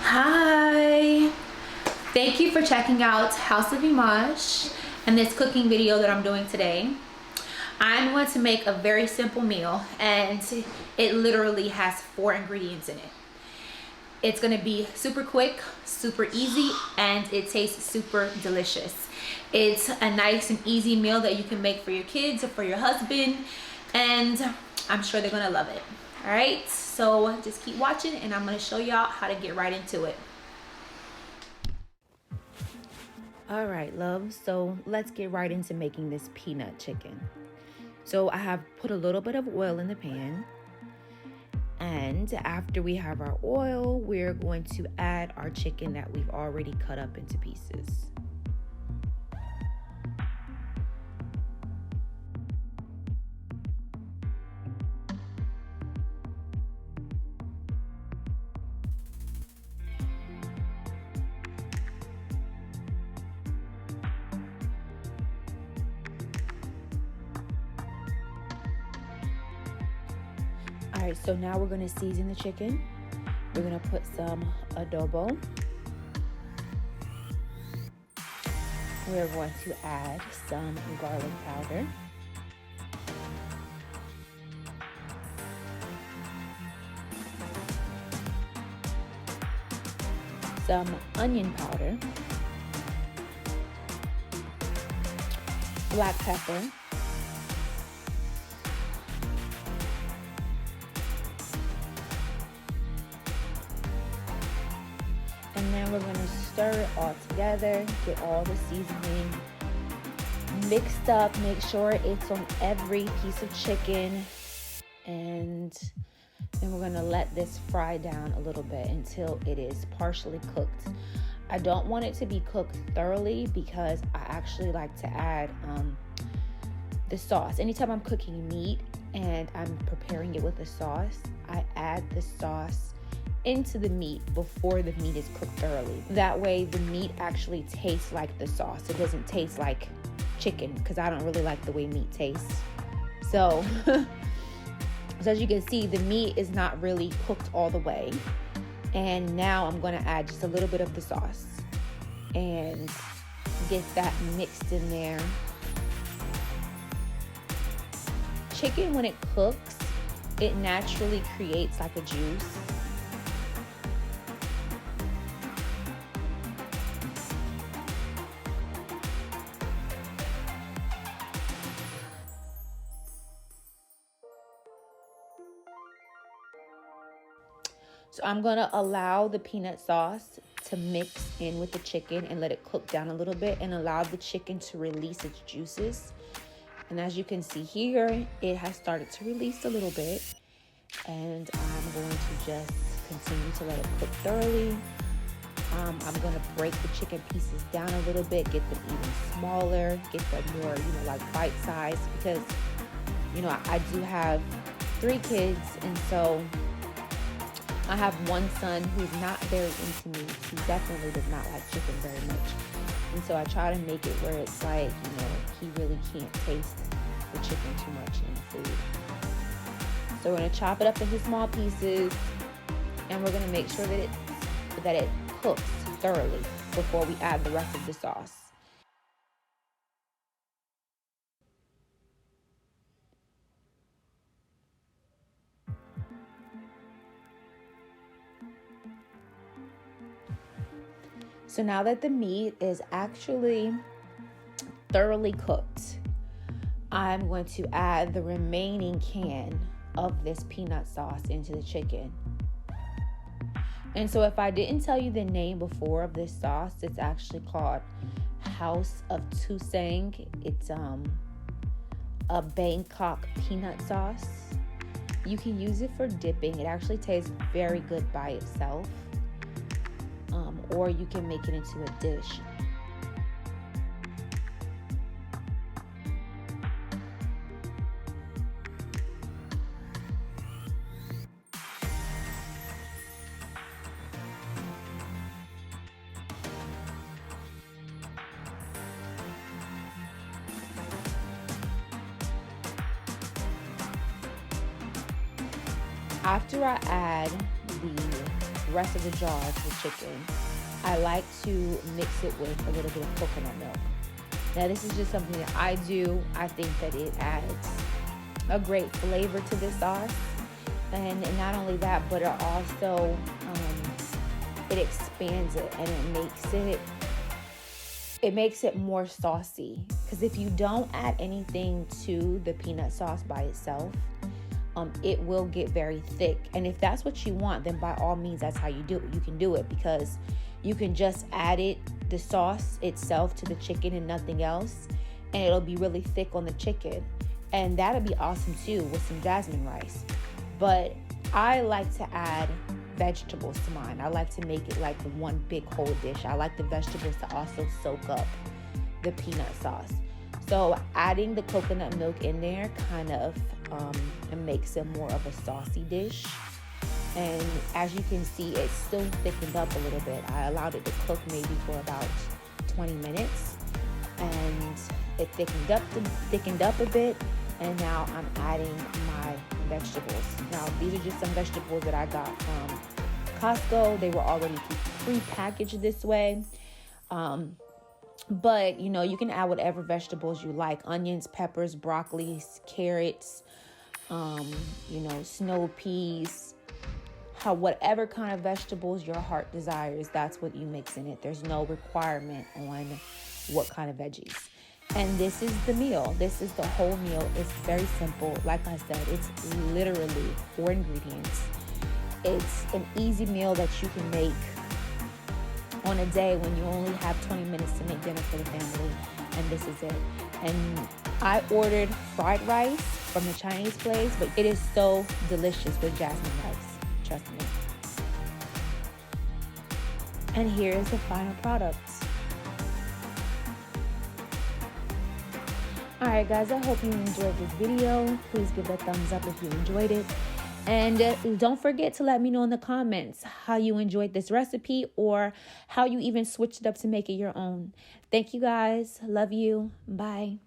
Hi! Thank you for checking out House of Eimaj and this cooking video that I'm doing today. I'm going to make a very simple meal and it literally has 4 ingredients in it. It's going to be super quick, super easy, and it tastes super delicious. It's a nice and easy meal that you can make for your kids or for your husband, and I'm sure they're going to love it. All right, so just keep watching and I'm going to show y'all how to get right into it. All right, love, so let's get right into making this peanut chicken. So I have put a little bit of oil in the pan, and after we have our oil, we're going to add our chicken that we've already cut up into pieces. All right, so now we're going to season the chicken. We're going to put some adobo. We're going to add some garlic powder. Some onion powder. Black pepper. And then we're going to stir it all together, get all the seasoning mixed up, make sure it's on every piece of chicken, and then we're going to let this fry down a little bit until it is partially cooked. I don't want it to be cooked thoroughly because I actually like to add the sauce. Anytime I'm cooking meat and I'm preparing it with a sauce, I add the sauce into the meat before the meat is cooked thoroughly. That way the meat actually tastes like the sauce. It doesn't taste like chicken because I don't really like the way meat tastes. So, so as you can see, the meat is not really cooked all the way. And now I'm going to add just a little bit of the sauce and get that mixed in there. Chicken, when it cooks, it naturally creates like a juice. So I'm gonna allow the peanut sauce to mix in with the chicken and let it cook down a little bit and allow the chicken to release its juices. And as you can see here, it has started to release a little bit. And I'm going to just continue to let it cook thoroughly. I'm gonna break the chicken pieces down a little bit, get them even smaller, get them more, like bite size, because, I do have 3 kids, and so I have one son who's not very into meat. He definitely does not like chicken very much. And so I try to make it where it's like, he really can't taste the chicken too much in the food. So we're gonna chop it up into small pieces, and we're gonna make sure that it cooks thoroughly before we add the rest of the sauce. So now that the meat is actually thoroughly cooked, I'm going to add the remaining can of this peanut sauce into the chicken. And so if I didn't tell you the name before of this sauce, it's actually called House of Eimaj. It's a Bangkok peanut sauce. You can use it for dipping. It actually tastes very good by itself. Or you can make it into a dish. After I add the rest of the jar of the chicken, I like to mix it with a little bit of coconut milk. Now, this is just something that I do. I think that it adds a great flavor to this sauce. And not only that, but it also, it expands it, and it makes it more saucy. Because if you don't add anything to the peanut sauce by itself, it will get very thick. And if that's what you want, then by all means, that's how you do it. You can do it, because you can just add the sauce itself to the chicken and nothing else, and it'll be really thick on the chicken. And that'll be awesome too with some jasmine rice. But I like to add vegetables to mine. I like to make it like one big whole dish. I like the vegetables to also soak up the peanut sauce. So adding the coconut milk in there kind of it makes it more of a saucy dish. And as you can see, it's still thickened up a little bit. I allowed it to cook maybe for about 20 minutes, and it thickened up a bit. And now I'm adding my vegetables. Now, these are just some vegetables that I got from Costco. They were already pre-packaged this way. But, you can add whatever vegetables you like. Onions, peppers, broccoli, carrots, snow peas. Whatever kind of vegetables your heart desires, that's what you mix in it. There's no requirement on what kind of veggies. And this is the meal. This is the whole meal. It's very simple. Like I said, it's literally 4 ingredients. It's an easy meal that you can make on a day when you only have 20 minutes to make dinner for the family. And this is it. And I ordered fried rice from the Chinese place, but it is so delicious with jasmine rice. Trust me. And here is the final product. Alright guys, I hope you enjoyed this video. Please give it a thumbs up if you enjoyed it. And don't forget to let me know in the comments how you enjoyed this recipe, or how you even switched it up to make it your own. Thank you guys. Love you. Bye.